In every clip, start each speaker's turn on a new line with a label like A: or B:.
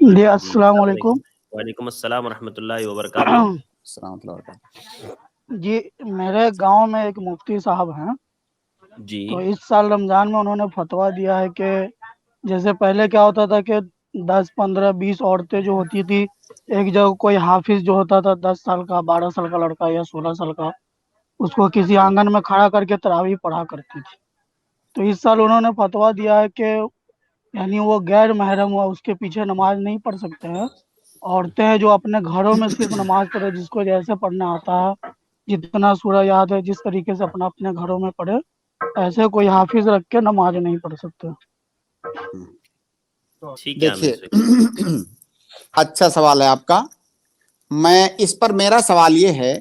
A: جی
B: جی
A: السلام
B: السلام
A: علیکم.
B: علیکم. وعلیکم السلام ورحمۃ اللہ وبرکاتہ.
C: السلام علیکم.
A: جی میرے گاؤں میں ایک مفتی صاحب ہیں.
B: جی
A: تو اس سال رمضان میں انہوں نے فتویٰ دیا ہے کہ جیسے پہلے کیا ہوتا تھا کہ 10 15 20 عورتیں جو ہوتی تھی ایک جگہ کوئی حافظ جو ہوتا تھا 10 سال کا 12 سال کا لڑکا یا 16 سال کا اس کو کسی آنگن میں کھڑا کر کے تراویح پڑھا کرتی تھی. تو اس سال انہوں نے فتویٰ دیا ہے کہ یعنی وہ غیر محرم ہوا اس کے پیچھے نماز نہیں پڑھ سکتے ہیں. عورتیں ہیں جو اپنے گھروں میں صرف نماز پڑھے جس کو جیسے پڑھنا آتا ہے جتنا سورہ یاد ہے جس طریقے سے اپنا اپنے گھروں میں پڑھے ایسے کوئی حافظ رکھ کے نماز نہیں پڑھ سکتے.
B: ٹھیک ہے عامر
C: دیکھیے
B: صاحب.
C: اچھا سوال ہے آپ کا. میں اس پر میرا سوال یہ ہے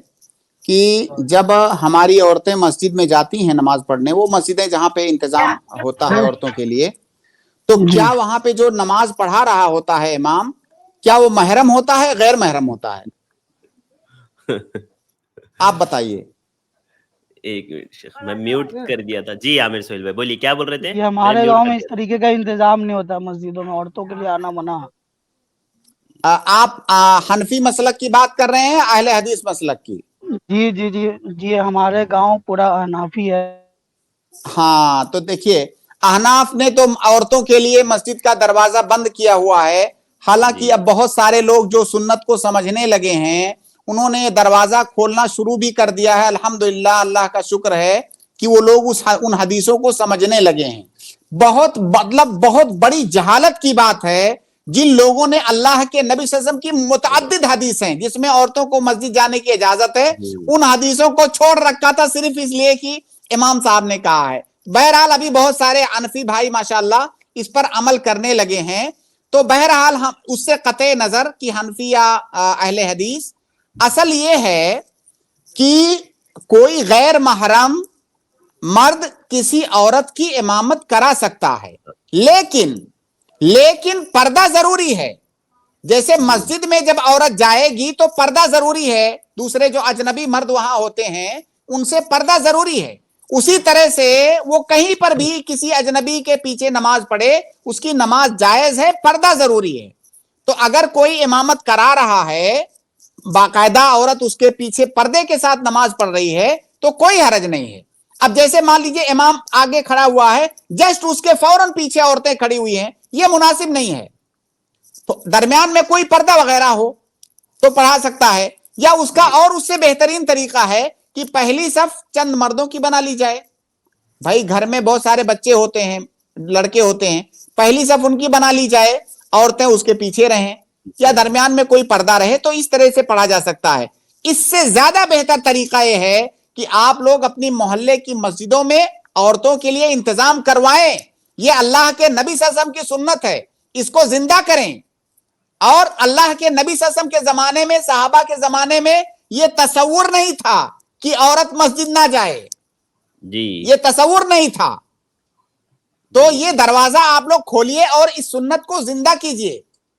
C: کہ جب ہماری عورتیں مسجد میں جاتی ہیں نماز پڑھنے, وہ مسجدیں جہاں پہ انتظام ہوتا ہے عورتوں کے لیے, تو
A: جی
C: کیا وہاں پہ جو نماز پڑھا رہا ہوتا ہے امام, کیا وہ محرم ہوتا ہے غیر محرم ہوتا ہے؟ آپ بتائیے.
B: ایک منٹ شیخ, میں میوٹ کر دیا تھا. جی عامر سہیل بھائی بولیے, کیا بول رہے تھے؟
A: جی
B: میں نے
A: ہمارے
B: میوٹ
A: گاؤں
B: کر
A: میں اس
B: دیا تھا.
A: طریقے کا انتظام نہیں ہوتا مسجدوں میں, عورتوں کے لیے آنا منع ہے.
C: آپ حنفی مسلک کی بات کر رہے ہیں اہل حدیث مسلک کی؟
A: جی جی جی جی ہمارے گاؤں پورا حنفی ہے.
C: ہاں تو دیکھیے, احناف نے تو عورتوں کے لیے مسجد کا دروازہ بند کیا ہوا ہے. حالانکہ
B: جی
C: اب بہت سارے لوگ جو سنت کو سمجھنے لگے ہیں انہوں نے دروازہ کھولنا شروع بھی کر دیا ہے. الحمدللہ, اللہ کا شکر ہے کہ وہ لوگ ان حدیثوں کو سمجھنے لگے ہیں. بہت بڑی جہالت کی بات ہے جن لوگوں نے اللہ کے نبی صلی اللہ علیہ وسلم کی متعدد حدیثیں جس میں عورتوں کو مسجد جانے کی اجازت ہے,
B: جی
C: ان حدیثوں کو چھوڑ رکھا تھا صرف اس لیے کہ امام صاحب نے کہا ہے. بہرحال ابھی بہت سارے حنفی بھائی ماشاءاللہ اس پر عمل کرنے لگے ہیں. تو بہرحال ہم اس سے قطع نظر کہ حنفی یا اہل حدیث, اصل یہ ہے کہ کوئی غیر محرم مرد کسی عورت کی امامت کرا سکتا ہے, لیکن پردہ ضروری ہے. جیسے مسجد میں جب عورت جائے گی تو پردہ ضروری ہے, دوسرے جو اجنبی مرد وہاں ہوتے ہیں ان سے پردہ ضروری ہے. اسی طرح سے وہ کہیں پر بھی کسی اجنبی کے پیچھے نماز پڑھے اس کی نماز جائز ہے, پردہ ضروری ہے. تو اگر کوئی امامت کرا رہا ہے, باقاعدہ عورت اس کے پیچھے پردے کے ساتھ نماز پڑھ رہی ہے تو کوئی حرج نہیں ہے. اب جیسے مان لیجئے امام آگے کھڑا ہوا ہے, جسٹ اس کے فوراً پیچھے عورتیں کھڑی ہوئی ہیں, یہ مناسب نہیں ہے. تو درمیان میں کوئی پردہ وغیرہ ہو تو پڑھا سکتا ہے, یا اس کا اور اس سے بہترین طریقہ ہے کہ پہلی صف چند مردوں کی بنا لی جائے. بھائی گھر میں بہت سارے بچے ہوتے ہیں, لڑکے ہوتے ہیں, پہلی صف ان کی بنا لی جائے, عورتیں اس کے پیچھے رہیں, یا درمیان میں کوئی پردہ رہے, تو اس طرح سے پڑھا جا سکتا ہے. اس سے زیادہ بہتر طریقہ یہ ہے کہ آپ لوگ اپنی محلے کی مسجدوں میں عورتوں کے لیے انتظام کروائیں. یہ اللہ کے نبی صلی اللہ علیہ وسلم کی سنت ہے, اس کو زندہ کریں. اور اللہ کے نبی صلی اللہ علیہ وسلم کے زمانے میں, صحابہ کے زمانے میں یہ تصور نہیں تھا کہ عورت مسجد نہ جائے,
B: جی
C: یہ تصور نہیں تھا. تو یہ دروازہ آپ لوگ کھولیے اور اس سنت کو زندہ کیجئے.